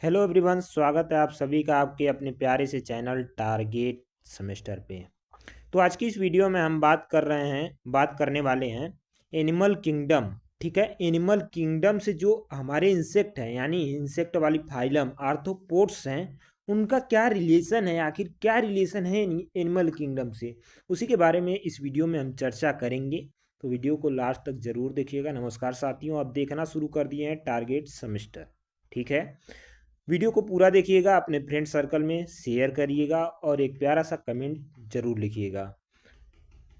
Hello everyone, स्वागत है आप सभी का आपके अपने प्यारे से चैनल टारगेट सेमेस्टर पे। तो आज की इस वीडियो में हम बात करने वाले हैं एनिमल किंगडम। ठीक है, एनिमल किंगडम से जो हमारे इंसेक्ट हैं यानी इंसेक्ट वाली फाइलम आर्थ्रोपोड्स हैं, उनका क्या रिलेशन है, आखिर क्या रिलेशन है एनिमल किंगडम से, उसी के बारे में इस वीडियो में हम चर्चा करेंगे। तो वीडियो को लास्ट तक जरूर देखिएगा। नमस्कार साथियों, आप देखना शुरू कर दिए हैं टारगेट सेमेस्टर। ठीक है, वीडियो को पूरा देखिएगा, अपने फ्रेंड सर्कल में शेयर करिएगा और एक प्यारा सा कमेंट जरूर लिखिएगा।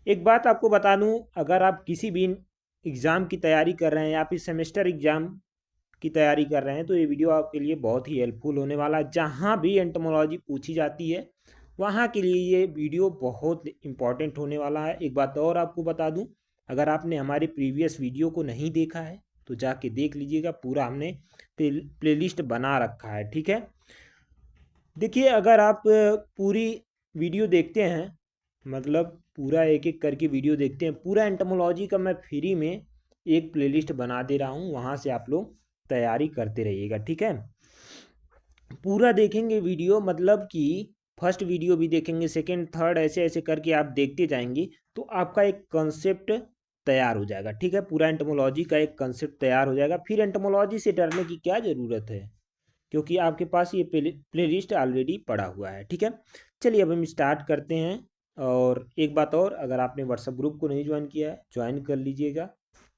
एक बात आपको बता दूं, अगर आप किसी भी एग्ज़ाम की तैयारी कर रहे हैं या फिर सेमेस्टर एग्ज़ाम की तैयारी कर रहे हैं तो ये वीडियो आपके लिए बहुत ही हेल्पफुल होने वाला है। जहाँ भी एंटोमोलॉजी पूछी जाती है वहाँ के लिए ये वीडियो बहुत इंपॉर्टेंट होने वाला है। एक बात और आपको बता दूं, अगर आपने हमारे प्रीवियस वीडियो को नहीं देखा है तो जाके देख लीजिएगा, पूरा हमने प्लेलिस्ट बना रखा है। ठीक है, देखिए अगर आप पूरी वीडियो देखते हैं, मतलब पूरा एक एक करके वीडियो देखते हैं, पूरा एंटोमोलॉजी का मैं फ्री में एक प्लेलिस्ट बना दे रहा हूँ, वहाँ से आप लोग तैयारी करते रहिएगा। ठीक है, पूरा देखेंगे वीडियो, मतलब कि फर्स्ट वीडियो भी देखेंगे, सेकंड थर्ड ऐसे ऐसे करके आप देखते जाएंगे तो आपका एक कंसेप्ट तैयार हो जाएगा। ठीक है, पूरा एंटोमोलॉजी का एक कंसेप्ट तैयार हो जाएगा। फिर एंटोमोलॉजी से डरने की क्या ज़रूरत है, क्योंकि आपके पास ये प्ले लिस्ट ऑलरेडी पड़ा हुआ है। ठीक है, चलिए अब हम स्टार्ट करते हैं। और एक बात और, अगर आपने व्हाट्सएप ग्रुप को नहीं ज्वाइन किया है ज्वाइन कर लीजिएगा।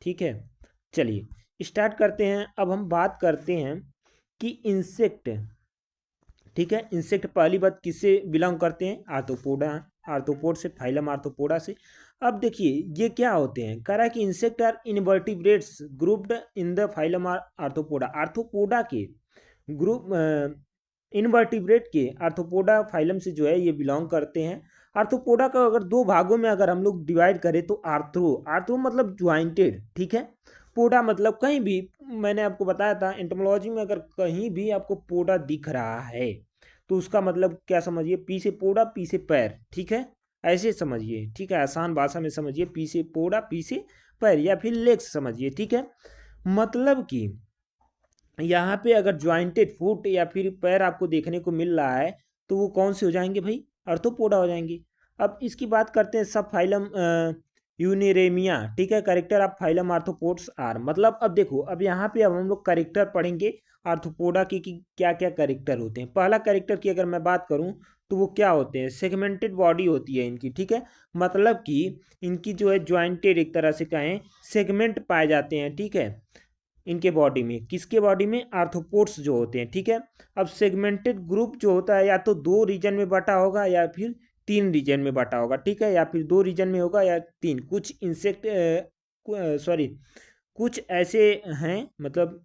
ठीक है, चलिए स्टार्ट करते हैं। अब हम बात करते हैं कि इंसेक्ट, ठीक है, इंसेक्ट पहली बात किससे बिलोंग करते हैं, आर्थ्रोपोडा, आर्थ्रोपोड से, फाइलम आर्थ्रोपोडा से। अब देखिए ये क्या होते हैं, कह रहा है कि insect are invertebrates grouped in the phylum Arthropoda. Arthropoda के ग्रुप इनवर्टिब्रेट के आर्थ्रोपोडा फाइलम से जो है ये बिलोंग करते हैं। आर्थ्रोपोडा का अगर दो भागों में अगर हम लोग डिवाइड करें तो आर्थ्रो, आर्थ्रो मतलब ज्वाइंटेड, ठीक है, पोडा मतलब कहीं भी, मैंने आपको बताया था एंटोमोलॉजी में अगर कहीं भी आपको पोडा दिख रहा है तो उसका मतलब क्या समझिए, पी से पोडा पी से पैर। ठीक है, ऐसे समझिए। ठीक है, आसान भाषा में समझिए, पी से पोडा पी से पैर, या फिर लेग्स समझिए। ठीक है, मतलब कि यहाँ पे अगर ज्वाइंटेड फुट या फिर पैर आपको देखने को मिल रहा है तो वो कौन से हो जाएंगे भाई, अर्थोपोडा हो जाएंगे। अब इसकी बात करते हैं सब फाइलम यूनिरेमिया। ठीक है, character of phylum arthropods are, मतलब अब देखो, अब यहाँ पे अब हम लोग करेक्टर पढ़ेंगे आर्थ्रोपोडा के कि क्या क्या करेक्टर होते हैं। पहला करेक्टर की अगर मैं बात करूँ तो वो क्या होते हैं, सेगमेंटेड बॉडी होती है इनकी। ठीक है, मतलब कि इनकी जो है ज्वाइंटेड, एक तरह से कहें सेगमेंट पाए जाते हैं। ठीक है, इनके बॉडी में, किसके बॉडी में, आर्थ्रोपोड्स जो होते हैं। ठीक है, अब सेगमेंटेड ग्रुप जो होता है या तो दो रीजन में बटा होगा या फिर तीन रीजन में बटा होगा। ठीक है, या फिर दो रीजन में होगा या तीन। कुछ इंसेक्ट सॉरी, कुछ ऐसे हैं मतलब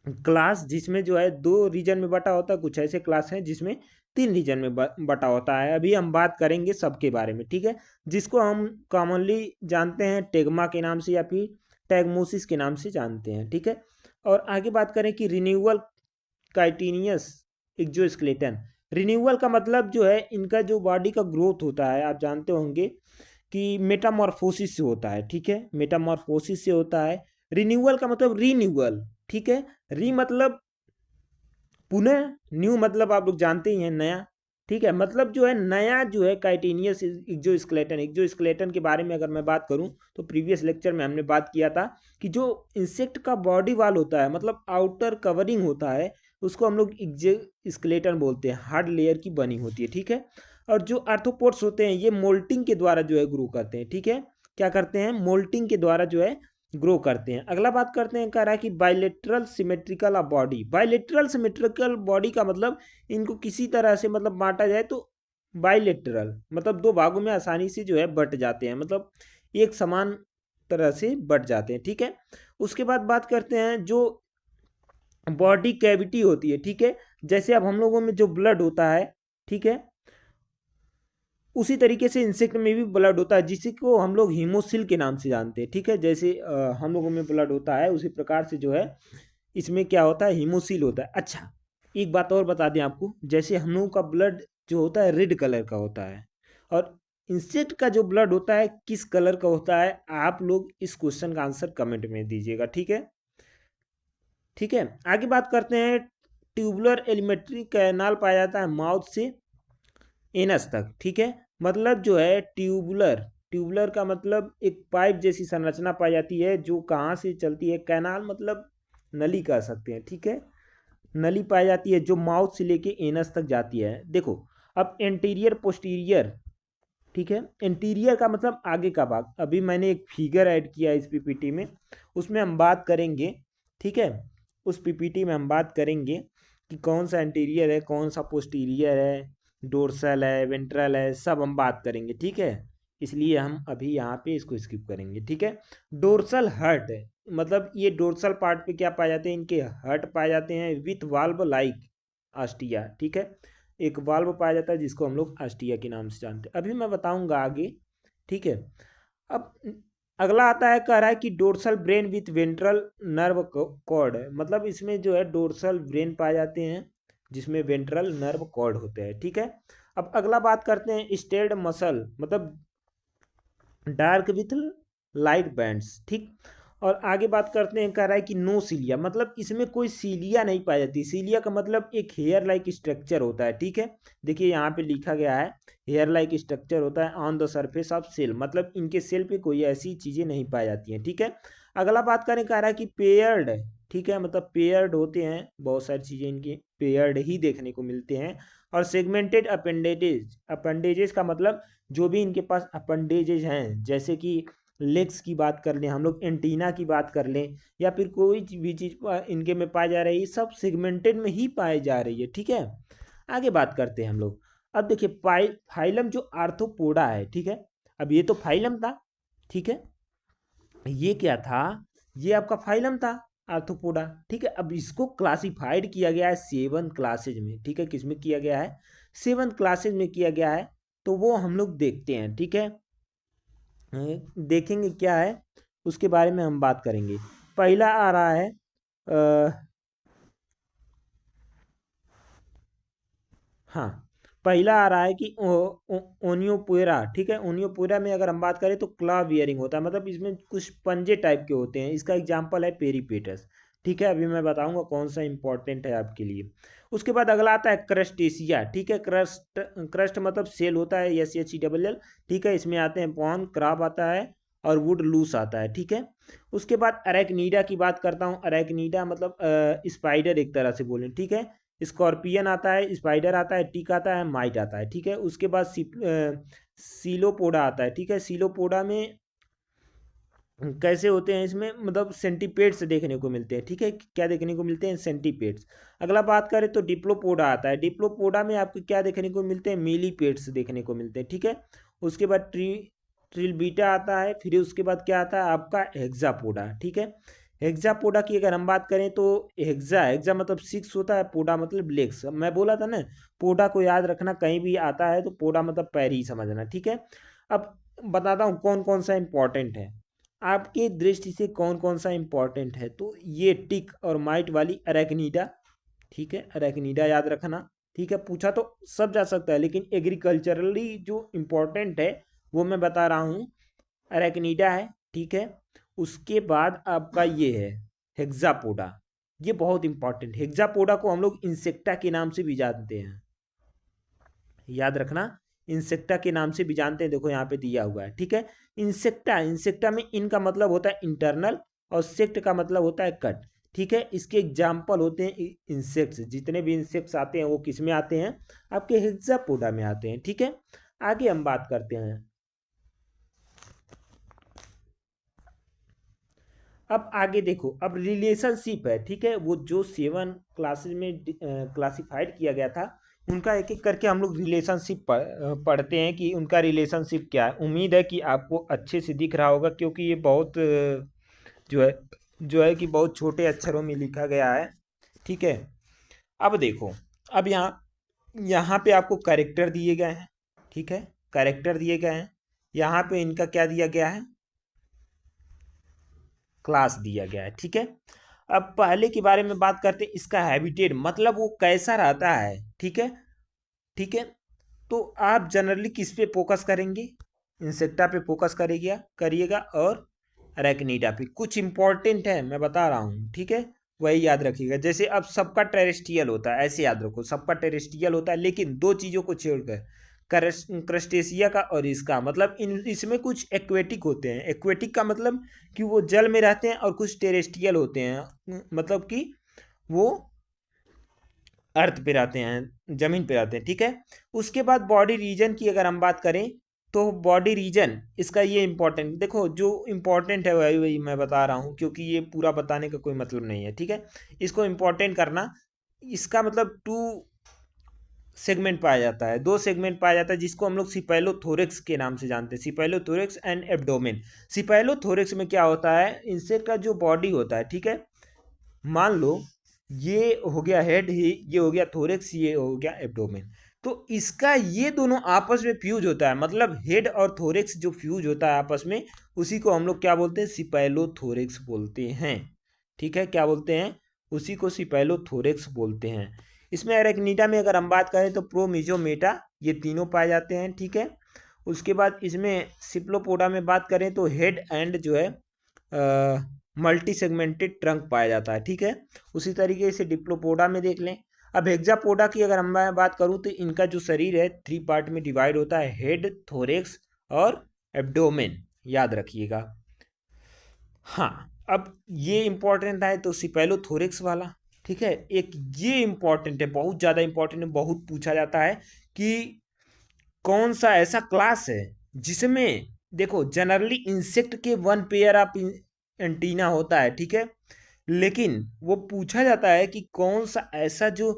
क्लास जिसमें जो है दो रीजन में बटा होता है, कुछ ऐसे क्लास हैं जिसमें तीन रीजन में बटा होता है। अभी हम बात करेंगे सबके बारे में। ठीक है, जिसको हम कॉमनली जानते हैं टेग्मा के नाम से या फिर टैगमोसिस के नाम से जानते हैं। ठीक है, और आगे बात करें कि रिन्यूअल काइटिनियस एक्जोस्केलेटन। रिन्यूअल का मतलब जो है इनका जो बॉडी का ग्रोथ होता है, आप जानते होंगे कि मेटामॉर्फोसिस से होता है। ठीक है, मेटामॉर्फोसिस से होता है। रिन्यूअल का मतलब रीन्यूअल। ठीक है, री मतलब पुनः, न्यू मतलब आप लोग जानते ही हैं नया। ठीक है, मतलब जो है नया जो है काइटिनियस एक्जोस्केलेटन। एक्जोस्केलेटन के बारे में अगर मैं बात करूं तो प्रीवियस लेक्चर में हमने बात किया था कि जो इंसेक्ट का बॉडी वाल होता है, मतलब आउटर कवरिंग होता है, उसको हम लोग एक्जोस्केलेटन बोलते हैं, हार्ड लेयर की बनी होती है। ठीक है, और जो आर्थ्रोपोड्स होते हैं ये मोल्टिंग के द्वारा जो है ग्रो करते हैं। ठीक है, क्या करते हैं, मोल्टिंग के द्वारा जो है ग्रो करते हैं। अगला बात करते हैं, कह रहा है कि bilateral symmetrical of body. Bilateral symmetrical body का मतलब इनको किसी तरह से मतलब बांटा जाए तो बाइलेटरल मतलब दो भागों में आसानी से जो है बट जाते हैं, मतलब एक समान तरह से बट जाते हैं। ठीक है, उसके बाद बात करते हैं जो बॉडी कैविटी होती है। ठीक है, जैसे अब हम लोगों में जो ब्लड होता है, ठीक है, उसी तरीके से इंसेक्ट में भी ब्लड होता है जिसी को हम लोग हीमोसिल के नाम से जानते हैं। ठीक है, जैसे हम लोगों में ब्लड होता है उसी प्रकार से जो है इसमें क्या होता है, हीमोसिल होता है। अच्छा, एक बात और बता दें आपको, जैसे हम लोगों का ब्लड जो होता है रेड कलर का होता है, और इंसेक्ट का जो ब्लड होता है किस कलर का होता है, आप लोग इस क्वेश्चन का आंसर कमेंट में दीजिएगा। ठीक है, ठीक है, आगे बात करते हैं ट्यूबुलर एलिमेंट्री कैनाल पाया जाता है माउथ से एनस तक, ठीक है। मतलब जो है ट्यूबुलर, ट्यूबुलर का मतलब एक पाइप जैसी संरचना पाई जाती है जो कहाँ से चलती है, कैनाल मतलब नली कह सकते हैं, ठीक है। नली पाई जाती है जो माउथ से लेके एनस तक जाती है। देखो अब एंटीरियर पोस्टीरियर, ठीक है। इंटीरियर का मतलब आगे का भाग। अभी मैंने एक फिगर ऐड किया है इस पीपीटी में, उसमें हम बात करेंगे, ठीक है। उस पीपीटी में हम बात करेंगे कि कौन सा इंटीरियर है, कौन सा पोस्टीरियर है, डोर्सल है, वेंट्रल है, सब हम बात करेंगे, ठीक है। इसलिए हम अभी यहाँ पे इसको स्किप करेंगे, ठीक है। डोर्सल हर्ट है, मतलब ये डोर्सल पार्ट पे क्या पाए जाते हैं, इनके हर्ट पाए जाते हैं विथ वाल्व लाइक आस्टिया, ठीक है। एक वाल्व पाया जाता है जिसको हम लोग आस्टिया के नाम से जानते हैं। अभी मैं बताऊंगा आगे, ठीक है। अब अगला आता है, कह रहा है कि dorsal brain with ventral nerve cord है, मतलब इसमें जो है डोर्सल ब्रेन पाए जाते हैं जिसमें वेंट्रल नर्व कॉर्ड होते हैं, ठीक है। अब अगला बात करते हैं स्टेड मसल, मतलब डार्क विथ लाइट बैंड्स, ठीक। और आगे बात करते हैं, कह रहा है कि नो सीलिया, मतलब इसमें कोई सीलिया नहीं पाई जाती। सीलिया का मतलब एक हेयर लाइक स्ट्रक्चर होता है, ठीक है। देखिए यहाँ पे लिखा गया है हेयर लाइक स्ट्रक्चर होता है on the surface of cell, मतलब इनके सेल पे कोई ऐसी चीज़ें नहीं पाई जाती हैं, ठीक है। अगला बात करें, कह रहा है कि पेयर्ड है, ठीक है, मतलब पेयर्ड होते हैं, बहुत सारी चीज़ें इनकी पेयर्ड ही देखने को मिलते हैं। और सेगमेंटेड अपेंडेजेज, अपेंडेजेज का मतलब जो भी इनके पास अपेंडेजेज हैं, जैसे कि लेग्स की बात कर लें हम लोग, एंटीना की बात कर लें, या फिर कोई भी चीज़ इनके में पाई जा रही है, सब सेगमेंटेड में ही पाई जा रही है, ठीक है। आगे बात करते हैं हम लोग। अब देखिए फाइलम जो आर्थ्रोपोडा है, ठीक है। अब ये तो फाइलम था, ठीक है। ये क्या था, ये आपका फाइलम था आर्थ्रोपोडा, ठीक है। अब इसको क्लासिफाइड किया गया है 7 क्लासेज में, ठीक है। किसमें किया गया है, 7 क्लासेज में किया गया है। तो वो हम लोग देखते हैं, ठीक है। देखेंगे क्या है, उसके बारे में हम बात करेंगे। पहला आ रहा है हाँ, पहला आ रहा है कि ओनियोपुएरा, ठीक है। ओनियोपुएरा में अगर हम बात करें तो क्ला वियरिंग होता है, मतलब इसमें कुछ पंजे टाइप के होते हैं। इसका एग्जांपल है पेरीपेटस, ठीक है। अभी मैं बताऊंगा कौन सा इंपॉर्टेंट है आपके लिए। उसके बाद अगला आता है क्रस्टेशिया, ठीक है। क्रस्ट, क्रस्ट मतलब सेल होता है, SHELL, ठीक है। इसमें आते हैं पॉन, क्राब आता है और वुड लूस आता है, ठीक है। उसके बाद अरेक्नीडा की बात करता हूँ। अरेक्नीडा मतलब स्पाइडर एक तरह से बोलें, ठीक है। स्कॉर्पियन आता है, स्पाइडर आता है, टिक आता है, माइट आता है, ठीक है। उसके बाद सीलोपोडा आता है, ठीक है। सीलोपोडा में कैसे होते हैं, इसमें मतलब सेंटीपेड्स देखने को मिलते हैं, ठीक है। क्या देखने को मिलते हैं, सेंटीपेड्स। अगला बात करें तो डिप्लोपोडा आता है। डिप्लोपोडा में आपको क्या देखने को मिलते हैं, मिलीपेड्स देखने को मिलते हैं, ठीक है। उसके बाद ट्रिलबीटा आता है, फिर उसके बाद क्या आता है आपका हेक्सापोडा, ठीक है। हेक्सापोडा की अगर हम बात करें तो हेक्सा, हेक्सा मतलब 6 होता है, पोडा मतलब लेग्स। मैं बोला था ना, पोडा को याद रखना, कहीं भी आता है तो पोडा मतलब पैर ही समझना, ठीक है। अब बताता हूँ कौन कौन सा इंपॉर्टेंट है आपकी दृष्टि से, कौन कौन सा इंपॉर्टेंट है। तो ये टिक और माइट वाली अरेक्नीडा, ठीक है। अरेक्नीडा याद रखना, ठीक है। पूछा तो सब जा सकता है, लेकिन एग्रीकल्चरली जो इम्पोर्टेंट है वो मैं बता रहा हूँ, अरेक्नीडा है, ठीक है। उसके बाद आपका ये है हेक्सापोडा, ये बहुत इंपॉर्टेंट। हेक्सापोडा को हम लोग इंसेक्टा के नाम से भी जानते हैं, याद रखना, इंसेक्टा के नाम से भी जानते हैं। देखो यहाँ पे दिया हुआ है, ठीक है। इंसेक्टा, इंसेक्टा में इन का मतलब होता है इंटरनल और सेक्ट का मतलब होता है कट, ठीक है। इसके एग्जाम्पल होते हैं इंसेक्ट्स, जितने भी इंसेक्ट्स आते हैं वो किस में आते हैं, आपके हेक्सापोडा में आते हैं, ठीक है। आगे हम बात करते हैं। अब आगे देखो, अब रिलेशनशिप है, ठीक है। वो जो 7 क्लासेस में क्लासिफाइड किया गया था, उनका एक एक करके हम लोग रिलेशनशिप पढ़ते हैं कि उनका रिलेशनशिप क्या है। उम्मीद है कि आपको अच्छे से दिख रहा होगा, क्योंकि ये बहुत जो है कि बहुत छोटे अक्षरों में लिखा गया है, ठीक है। अब देखो, अब यहाँ पे आपको कैरेक्टर दिए गए हैं, ठीक है। कैरेक्टर दिए गए हैं, यहाँ पे इनका क्या दिया गया है, क्लास दिया गया है, ठीक है। अब पहले के बारे में बात करते हैं, इसका हैबिटेट मतलब वो कैसा रहता है, ठीक है, ठीक है। तो आप जनरली किस पे फोकस करेंगे, इंसेक्टा पे फोकस करिएगा करिएगा और अरेक्निडा पे। कुछ इंपॉर्टेंट है मैं बता रहा हूँ, ठीक है, वही याद रखिएगा। जैसे अब सबका टेरेस्ट्रियल होता है, ऐसे याद रखो, सबका टेरेस्ट्रियल होता है, लेकिन दो चीज़ों को छोड़कर, क्रस्टेशिया का और इसका, मतलब इसमें कुछ एक्वेटिक होते हैं। एक्वेटिक का मतलब कि वो जल में रहते हैं, और कुछ टेरेस्ट्रियल होते हैं, मतलब कि वो अर्थ पे रहते हैं, जमीन पे रहते हैं, ठीक है। उसके बाद बॉडी रीजन की अगर हम बात करें, तो बॉडी रीजन इसका ये इंपॉर्टेंट, देखो जो इंपॉर्टेंट है वही वही मैं बता रहा हूँ, क्योंकि ये पूरा बताने का कोई मतलब नहीं है, ठीक है। इसको इंपॉर्टेंट करना। इसका मतलब 2 सेगमेंट पाया जाता है, 2 सेगमेंट पाया जाता है, जिसको हम लोग सिपेलोथोरेक्स के नाम से जानते हैं, सिपेलोथोरेक्स एंड एब्डोमेन। सिपेलोथोरेक्स में क्या होता है, इंसेक्ट का जो बॉडी होता है, ठीक है, मान लो ये हो गया हेड, ही ये हो गया थोरेक्स, ये हो गया एब्डोमेन, तो इसका ये दोनों आपस में फ्यूज होता है, मतलब हेड और थोरेक्स जो फ्यूज होता है आपस में, उसी को हम लोग क्या बोलते हैं, सिपेलोथोरेक्स बोलते हैं, ठीक है। क्या बोलते हैं, उसी को सिपेलोथोरेक्स बोलते हैं। इसमें अरेक्निडा में अगर हम बात करें तो प्रो, मीजो, मेटा, ये तीनों पाए जाते हैं, ठीक है। उसके बाद इसमें सिप्लोपोडा में बात करें तो हेड एंड जो है मल्टी सेगमेंटेड ट्रंक पाया जाता है, ठीक है। उसी तरीके से डिप्लोपोडा में देख लें। अब हेक्सापोडा की अगर मैं बात करूं तो इनका जो शरीर है 3 पार्ट में डिवाइड होता है, हेड, थोरेक्स और एब्डोमेन, याद रखिएगा। हाँ, अब ये इंपॉर्टेंट है तो सिपेलोथोरेक्स वाला, ठीक है। एक ये इंपॉर्टेंट है, बहुत ज़्यादा इंपॉर्टेंट है, बहुत पूछा जाता है कि कौन सा ऐसा क्लास है जिसमें, देखो जनरली इंसेक्ट के 1 पेयर ऑफ एंटीना होता है, ठीक है, लेकिन वो पूछा जाता है कि कौन सा ऐसा जो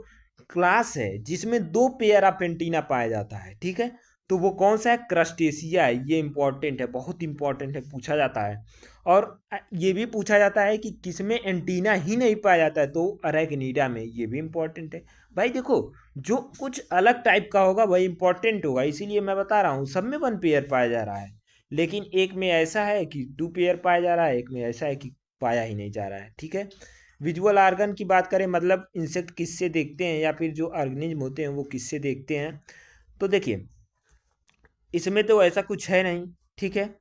क्लास है जिसमें 2 पेयर ऑफ एंटीना पाया जाता है, ठीक है, तो वो कौन सा है, क्रस्टेशिया है। ये इंपॉर्टेंट है, बहुत इंपॉर्टेंट है, पूछा जाता है। और ये भी पूछा जाता है कि किसमें एंटीना ही नहीं पाया जाता है, तो अरेक्निडा में, ये भी इंपॉर्टेंट है। भाई देखो, जो कुछ अलग टाइप का होगा वही इंपॉर्टेंट होगा, इसीलिए मैं बता रहा हूँ, सब में 1 पेयर पाया जा रहा है, लेकिन एक में ऐसा है कि 2 पेयर पाया जा रहा है, एक में ऐसा है कि पाया ही नहीं जा रहा है, ठीक है। विजुअल ऑर्गन की बात करें, मतलब इंसेक्ट किससे देखते हैं, या फिर जो ऑर्गेनिज्म होते हैं वो किससे देखते हैं, तो देखिए इसमें तो ऐसा कुछ है नहीं, ठीक है।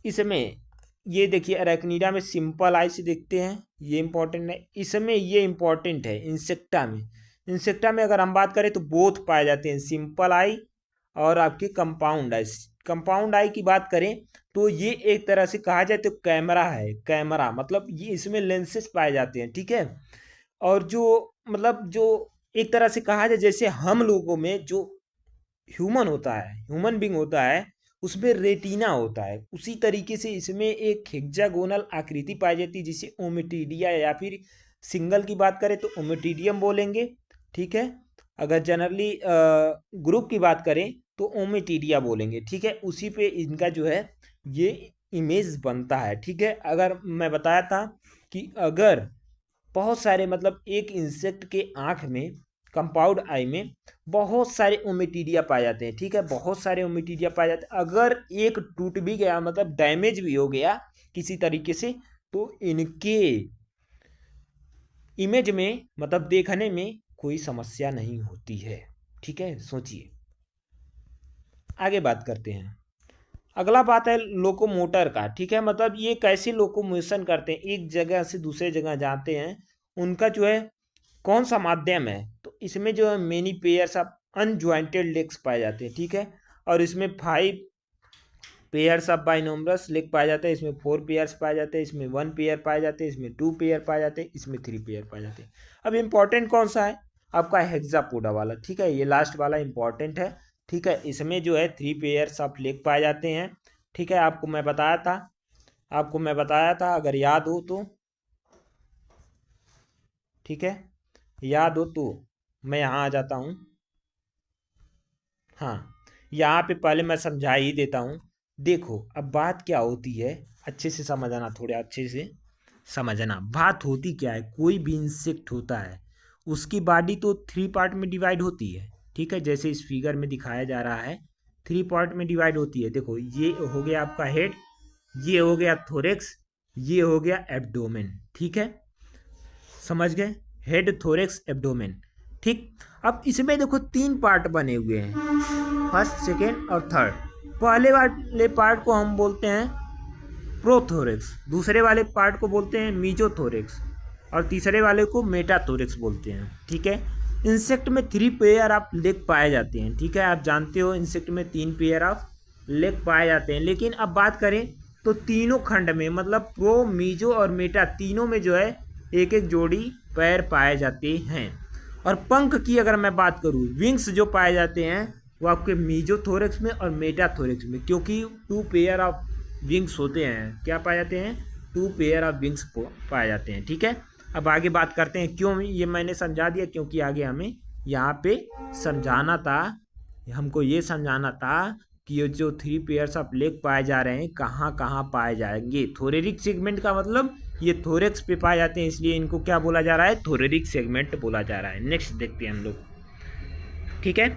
इसमें ये देखिए अरेक्निडा में सिंपल आई से देखते हैं, ये इंपॉर्टेंट है। इसमें ये इंपॉर्टेंट है इंसेक्टा में। इंसेक्टा में अगर हम बात करें तो बोथ पाए जाते हैं, सिंपल आई और आपके कंपाउंड आई। कंपाउंड आई की बात करें तो ये एक तरह से कहा जाए तो कैमरा है, कैमरा मतलब ये इसमें लेंसेस पाए जाते हैं, ठीक है। और जो मतलब जो एक तरह से कहा जाए, जैसे हम लोगों में जो ह्यूमन होता है, ह्यूमन बींग होता है, उसमें रेटिना होता है, उसी तरीके से इसमें एक हेक्सागोनल आकृति पाई जाती है, जिसे ओमेटिडिया, या फिर सिंगल की बात करें तो ओमेटिडियम बोलेंगे, ठीक है। अगर जनरली ग्रुप की बात करें तो ओमेटिडिया बोलेंगे, ठीक है। उसी पे इनका जो है ये इमेज बनता है, ठीक है। अगर मैं बताया था कि अगर बहुत सारे, मतलब एक इंसेक्ट के आँख में, कंपाउंड आई में बहुत सारे ओमेटिडिया पाए जाते हैं, ठीक है, बहुत सारे ओमेटिडिया पाए जाते हैं। अगर एक टूट भी गया, मतलब डैमेज भी हो गया किसी तरीके से, तो इनके इमेज में, मतलब देखने में कोई समस्या नहीं होती है, ठीक है। सोचिए, आगे बात करते हैं। अगला बात है लोकोमोटर का, ठीक है, मतलब ये कैसे लोकोमोशन करते हैं, एक जगह से दूसरे जगह जाते हैं, उनका जो है कौन सा माध्यम है, तो इसमें जो है मेनी पेयर्स ऑफ अनजॉइंटेड लेग्स पाए जाते हैं, ठीक है। और इसमें 5 पेयर्स ऑफ बाइनोमरस लेग पाए जाते हैं, इसमें 4 पेयर्स पाए जाते हैं, इसमें 1 पेयर पाए जाते हैं, इसमें 2 पेयर पाए जाते हैं, इसमें 3 पेयर पाए जाते हैं। अब इम्पॉर्टेंट कौन सा है, आपका हेक्सापोडा वाला, ठीक है, ये लास्ट वाला इंपॉर्टेंट है, ठीक है। इसमें जो है 3 पेयर्स ऑफ लेग पाए जाते हैं, ठीक है। आपको मैं बताया था, अगर याद हो तो, ठीक है, याद हो तो मैं यहाँ आ जाता हूँ। हाँ, यहाँ पे पहले मैं समझा ही देता हूँ। देखो अब बात क्या होती है, अच्छे से समझना, थोड़े अच्छे से समझना, बात होती क्या है। कोई भी इंसेक्ट होता है, उसकी बॉडी तो 3 पार्ट में डिवाइड होती है, ठीक है, जैसे इस फिगर में दिखाया जा रहा है, 3 पार्ट में डिवाइड होती है। देखो ये हो गया आपका हेड, ये हो गया थोरेक्स, ये हो गया एब्डोमेन, ठीक है, समझ गए, हेड, थोरेक्स, एब्डोमेन, ठीक। अब इसमें देखो 3 पार्ट बने हुए हैं, फर्स्ट, सेकेंड और थर्ड। पहले वाले पार्ट को हम बोलते हैं प्रोथोरेक्स, दूसरे वाले पार्ट को बोलते हैं मीजोथोरेक्स, और तीसरे वाले को मेटाथोरेक्स बोलते हैं। ठीक है, इंसेक्ट में 3 पेयर ऑफ लेग पाए जाते हैं। ठीक है, आप जानते हो इंसेक्ट में 3 पेयर ऑफ लेग पाए जाते हैं। लेकिन अब बात करें तो तीनों खंड में मतलब प्रो, मीजो और मेटा तीनों में जो है एक एक जोड़ी पैर पाए जाते हैं। और पंख की अगर मैं बात करूँ, विंग्स जो पाए जाते हैं वो आपके मीजोथोरेक्स में और मेटाथोरेक्स में, क्योंकि 2 पेयर ऑफ विंग्स होते हैं। क्या पाए जाते हैं? 2 पेयर ऑफ विंग्स पाए जाते हैं। ठीक है, अब आगे बात करते हैं क्यों। ये मैंने समझा दिया क्योंकि आगे हमें यहाँ पे समझाना था, हमको ये समझाना था कि ये जो 3 पेयर्स ऑफ लेग पाए जा रहे हैं कहाँ कहाँ पाए जाएंगे। थोरेरिक सेगमेंट का मतलब ये थोरेक्स पे पाए जाते हैं, इसलिए इनको क्या बोला जा रहा है? थोरेरिक सेगमेंट बोला जा रहा है। नेक्स्ट देखते हैं हम लोग। ठीक है,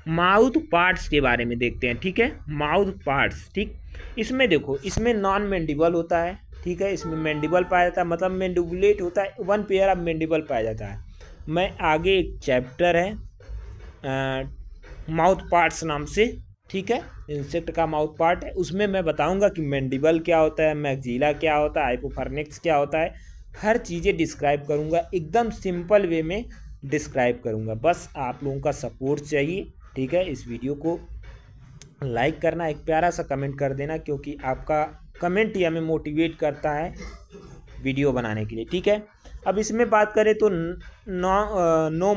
माउथ पार्ट्स के बारे में देखते हैं। ठीक है, माउथ पार्ट्स। ठीक, इसमें देखो, इसमें नॉन मैंडिबल होता है। ठीक है, इसमें मैंडिबल पाया जाता है, मतलब मैंडिबुलेट होता है, 1 पेयर ऑफ मैंडिबल पाया जाता है। मैं आगे एक चैप्टर है माउथ पार्ट्स नाम से, ठीक है, इंसेक्ट का माउथ पार्ट है, उसमें मैं बताऊंगा कि मैंडिबल क्या होता है, मैक्सिला क्या होता है, हाइपोफार्निक्स क्या होता है, हर चीज़ें डिस्क्राइब करूंगा, एकदम सिंपल वे में डिस्क्राइब करूंगा। बस आप लोगों का सपोर्ट चाहिए। ठीक है, इस वीडियो को लाइक करना, एक प्यारा सा कमेंट कर देना, क्योंकि आपका कमेंट ही हमें मोटिवेट करता है वीडियो बनाने के लिए। ठीक है, अब इसमें बात करें तो नो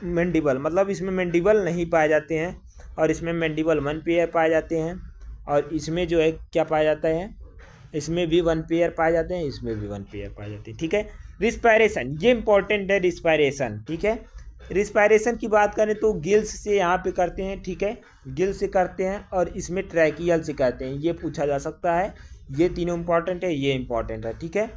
मैंडिबल, मतलब इसमें मैंडिबल नहीं पाए जाते हैं, और इसमें मैंडिबल 1 पेयर पाए जाते हैं, और इसमें जो है क्या पाया जाता है, इसमें भी 1 पेयर पाए जाते हैं, इसमें भी 1 पेयर पाए जाते हैं। ठीक है, रिस्पायरेशन, ये इंपॉर्टेंट है रिस्पायरेशन। ठीक है, रिस्पायरेशन की बात करें तो गिल्स से यहाँ पे करते हैं। ठीक है, गिल्स से करते हैं, और इसमें ट्रैकियल से करते हैं, ये पूछा जा सकता है। ये तीनों इंपॉर्टेंट है, ये इंपॉर्टेंट है। ठीक है,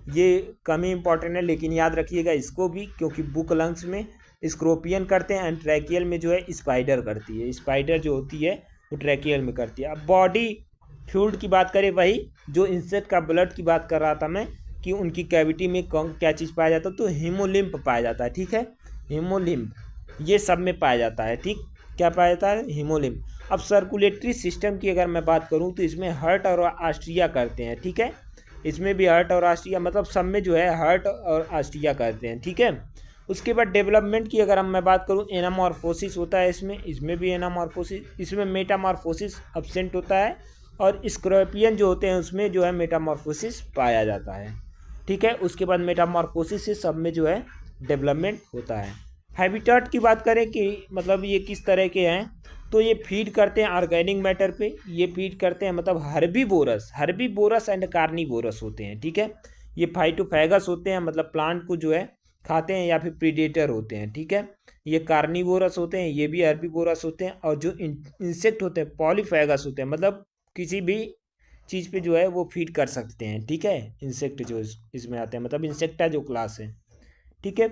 ये कम ही इंपॉर्टेंट है, लेकिन याद रखिएगा इसको भी, क्योंकि बुक लंग्स में स्क्रोपियन करते हैं, एंड ट्रैकियल में जो है स्पाइडर करती है। स्पाइडर जो होती है वो ट्रैकियल में करती है। अब बॉडी फ्लूइड की बात करें, वही जो इंसेक्ट का ब्लड की बात कर रहा था मैं, कि उनकी कैविटी में कौन क्या चीज़ पाया जाता है, तो हीमोलिम्फ पाया जाता है। ठीक है, हीमोलिम्फ ये सब में पाया जाता है। ठीक, क्या पाया जाता है? हीमोलिम्फ। अब सर्कुलेटरी सिस्टम की अगर मैं बात करूं तो इसमें हार्ट और आस्ट्रिया करते हैं। ठीक है, इसमें भी हार्ट और आस्ट्रिया, मतलब सब में जो है हार्ट और आस्ट्रिया करते हैं। ठीक है, उसके बाद डेवलपमेंट की अगर मैं बात करूं, एनामॉर्फोसिस होता है इसमें भी एनामॉर्फोसिस, इसमें मेटामॉर्फोसिस अब्सेंट होता है, और स्कॉर्पियन जो होते हैं उसमें जो है मेटामॉर्फोसिस पाया जाता है। ठीक है, उसके बाद मेटामॉर्फोसिस से सब में जो है डेवलपमेंट होता है। हैबिटेट की बात करें कि मतलब ये किस तरह के हैं, तो ये फीड करते हैं ऑर्गेनिक मैटर पे, ये फीड करते हैं, मतलब हर्बीवोरस एंड कार्निवोरस होते हैं। ठीक है, ये फाइटोफैगस होते हैं, मतलब प्लांट को जो है खाते हैं, या फिर प्रीडेटर होते हैं। ठीक है, ये कार्निवोरस होते हैं, ये भी हर्बीवोरस होते हैं, और जो इंसेक्ट होते हैं पॉलीफैगस होते हैं, मतलब किसी भी चीज़ पे जो है वो फीड कर सकते हैं। ठीक है, इंसेक्ट जो इसमें आते हैं, मतलब इंसेक्टा जो क्लास है। ठीक है,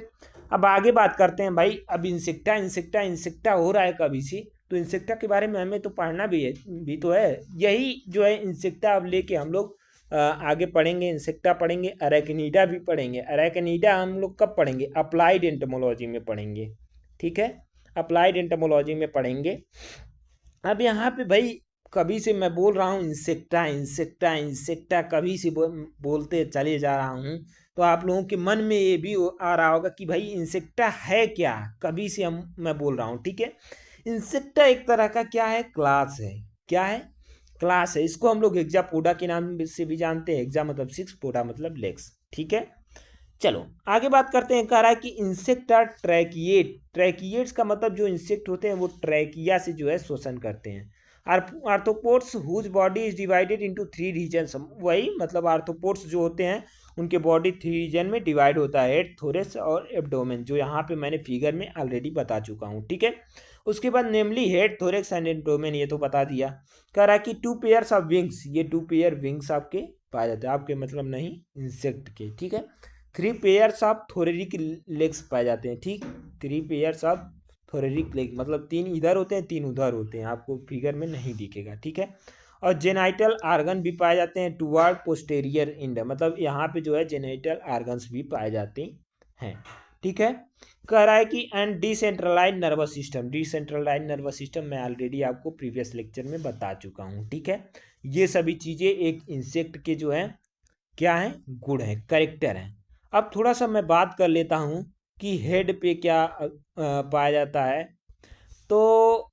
अब आगे बात करते हैं भाई। अब इंसेक्टा हो रहा है कभी से, तो इंसेक्टा के बारे में हमें तो पढ़ना भी तो है। यही जो है इंसेक्टा अब लेके हम लोग आगे पढ़ेंगे। इंसेक्टा पढ़ेंगे, अरेकनीडा भी पढ़ेंगे। अरेकनीडा हम लोग कब पढ़ेंगे? अप्लाइड एंटोमोलॉजी में पढ़ेंगे। ठीक है, अप्लाइड एंटोमोलॉजी में पढ़ेंगे। अब यहाँ पे भाई कभी से मैं बोल रहा हूँ इंसेक्टा कभी से बोलते चले जा रहा हूँ, तो आप लोगों के मन में ये भी आ रहा होगा कि भाई इंसेक्टा है क्या, कभी से मैं बोल रहा हूँ। ठीक है, इंसेक्टा एक तरह का क्या है? क्लास है। क्या है? क्लास है। इसको हम लोग हेक्सापोडा के नाम से भी जानते हैं। हेक्सा मतलब 6, पोडा मतलब लेग्स। ठीक है, चलो आगे बात करते हैं। कह रहा है कि इंसेक्ट आर ट्रैकिएट्स का मतलब जो इंसेक्ट होते हैं वो ट्रैकिया से जो है श्वसन करते हैं। Arthropods whose body is divided into 3 regions, वही मतलब आर्थ्रोपोड्स जो होते हैं उनके बॉडी 3 रीजन में डिवाइड होता है, हेड, थोरेस और एब्डोमेन, जो यहाँ पे मैंने फिगर में ऑलरेडी बता चुका हूँ। ठीक है, उसके बाद नेमली हेड, थोरेक्स एंड एब्डोमेन, ये तो बता दिया। कह रहा है कि 2 पेयर्स ऑफ विंग्स, ये 2 पेयर विंग्स आपके पाए जाते हैं, आपके मतलब नहीं इंसेक्ट के। ठीक है, 3 पेयर्स ऑफ थोरेरिक लेग्स पाए जाते हैं। ठीक, 3 पेयर्स ऑफ थोरेरिक लेग, मतलब 3 इधर होते हैं 3 उधर होते हैं, आपको फिगर में नहीं दिखेगा। ठीक है, और जेनाइटल आर्गन भी पाए जाते हैं टुवर्ड पोस्टेरियर इंड, मतलब यहाँ पे जो है जेनाइटल आर्गन्स भी पाए जाते हैं। ठीक है, कह रहा है कि एंड डिसेंट्रलाइज नर्वस सिस्टम मैं ऑलरेडी आपको प्रीवियस लेक्चर में बता चुका हूँ। ठीक है, ये सभी चीज़ें एक इंसेक्ट के जो है क्या है, गुड है, करेक्टर है। अब थोड़ा सा मैं बात कर लेता हूँ कि हेड पे क्या पाया जाता है। तो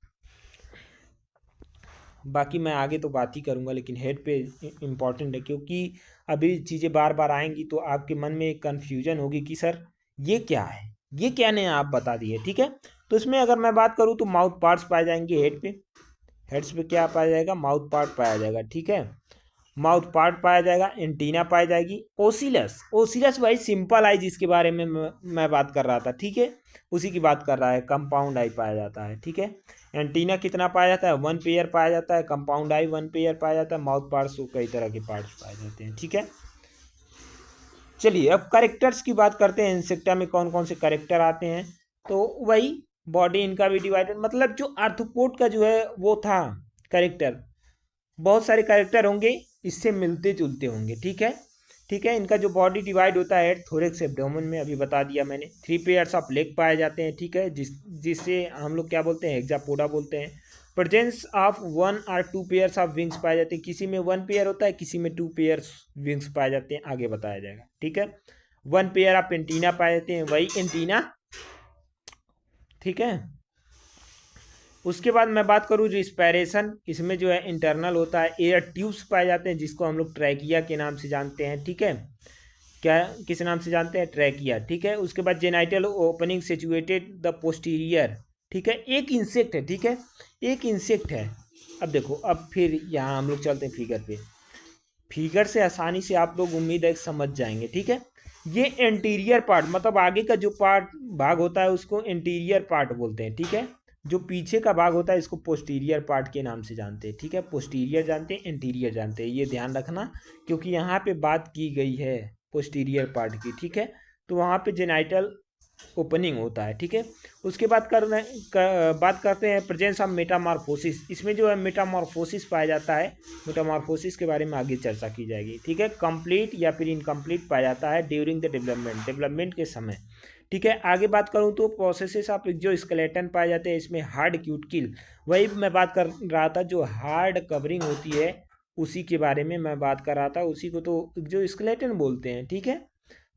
बाकी मैं आगे तो बात ही करूँगा, लेकिन हेड पे इम्पॉर्टेंट है, क्योंकि अभी चीज़ें बार बार आएंगी तो आपके मन में एक कन्फ्यूजन होगी कि सर ये क्या है, ये क्या नहीं आप बता दिए, ठीक है। तो इसमें अगर मैं बात करूँ तो माउथ पार्ट्स पाए जाएंगे हेड पे। हेड्स पे क्या पाया जाएगा, माउथ पार्ट पाया जाएगा, ठीक है। माउथ पार्ट पाया जाएगा, एंटीना पाई जाएगी, ओसिलस, ओसिलस भाई सिंपल आई जिसके बारे में मैं बात कर रहा था, ठीक है, उसी की बात कर रहा है। कंपाउंड आई पाया जाता है, ठीक है। एंटीना कितना पाया जाता है, 1 पेयर पाया जाता है। कंपाउंड आई 1 पेयर पाया जाता है। माउथ पार्ट्स को कई तरह के पार्ट्स पाए जाते हैं, ठीक है। चलिए अब करेक्टर्स की बात करते हैं, इंसेक्टा में कौन कौन से करेक्टर आते हैं। तो वही बॉडी इनका भी डिवाइडेड, मतलब जो आर्थ्रोपोड का जो है वो था करेक्टर, बहुत सारे कैरेक्टर होंगे, इससे मिलते जुलते होंगे, ठीक है। ठीक है, इनका जो बॉडी डिवाइड होता है थोरेक्स एब्डोमेन में, अभी बता दिया मैंने। 3 पेयर्स ऑफ लेग पाए जाते हैं, ठीक है, जिससे हम लोग क्या बोलते हैं, हेक्सापोडा बोलते हैं। प्रेजेंस ऑफ 1 और 2 पेयर्स ऑफ विंग्स पाए जाते हैं, किसी में 1 पेयर होता है, किसी में 2 पेयर्स विंग्स पाए जाते हैं, आगे बताया जाएगा, ठीक है। 1 पेयर ऑफ एंटीना पाए जाते हैं, वही एंटीना, ठीक है। उसके बाद मैं बात करूँ रिस्पायरेशन, इसमें जो है इंटरनल होता है, एयर ट्यूब्स पाए जाते हैं जिसको हम लोग ट्रैकिया के नाम से जानते हैं, ठीक है। क्या किस नाम से जानते हैं, ट्रैकिया, ठीक है। उसके बाद genital opening situated the posterior, ठीक है। एक इंसेक्ट है, ठीक है, एक इंसेक्ट है। अब देखो, अब फिर यहाँ हम लोग चलते हैं फिगर पे। फिगर से आसानी से आप लोग उम्मीद है समझ जाएंगे, ठीक है। ये एंटीरियर पार्ट, मतलब आगे का जो पार्ट भाग होता है उसको एंटीरियर पार्ट बोलते हैं, ठीक है। जो पीछे का भाग होता है इसको पोस्टीरियर पार्ट के नाम से जानते हैं, ठीक है। पोस्टीरियर जानते हैं, एंटीरियर जानते हैं, ये ध्यान रखना, क्योंकि यहाँ पे बात की गई है पोस्टीरियर पार्ट की, ठीक है। तो वहाँ पे जेनाइटल ओपनिंग होता है, ठीक है। उसके बाद बात करते हैं प्रेजेंस ऑफ मेटामॉर्फोसिस, इसमें जो है मेटामॉर्फोसिस पाया जाता है। मेटामॉर्फोसिस के बारे में आगे चर्चा की जाएगी, ठीक है। कंप्लीट या फिर इनकम्प्लीट पाया जाता है ड्यूरिंग द डेवलपमेंट, डेवलपमेंट के समय, ठीक है। आगे बात करूँ तो प्रोसेसेस ऑफ जो स्केलेटन पाए जाते हैं, इसमें हार्ड क्यूटिकल, वही मैं बात कर रहा था, जो हार्ड कवरिंग होती है उसी के बारे में मैं बात कर रहा था, उसी को तो जो स्केलेटन बोलते हैं, ठीक है।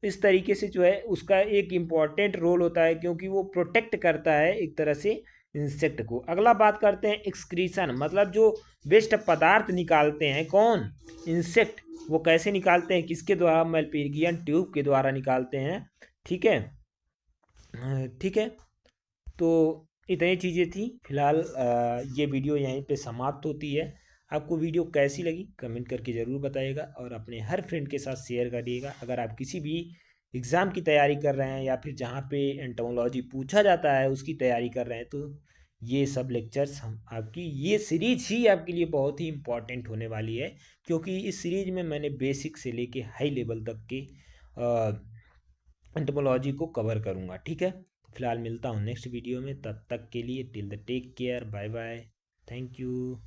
इस तरीके से जो है उसका एक इम्पॉर्टेंट रोल होता है, क्योंकि वो प्रोटेक्ट करता है एक तरह से इंसेक्ट को। अगला बात करते हैं एक्सक्रीशन, मतलब जो वेस्ट पदार्थ निकालते हैं कौन, इंसेक्ट, वो कैसे निकालते हैं, किसके द्वारा, मैलपीरियन ट्यूब के द्वारा निकालते हैं, ठीक है। ठीक है, तो इतनी चीज़ें थी फिलहाल। ये वीडियो यहीं पे समाप्त होती है। आपको वीडियो कैसी लगी कमेंट करके ज़रूर बताइएगा, और अपने हर फ्रेंड के साथ शेयर करिएगा। अगर आप किसी भी एग्ज़ाम की तैयारी कर रहे हैं या फिर जहाँ पे एंटोमोलॉजी पूछा जाता है उसकी तैयारी कर रहे हैं, तो ये सब लेक्चर्स हम आपकी ये सीरीज ही आपके लिए बहुत ही इम्पॉर्टेंट होने वाली है, क्योंकि इस सीरीज में मैंने बेसिक से लेके हाई लेवल तक के एंटोमोलॉजी को कवर करूँगा, ठीक है। फिलहाल मिलता हूँ नेक्स्ट वीडियो में, तब तक के लिए till the take care, bye bye, thank you.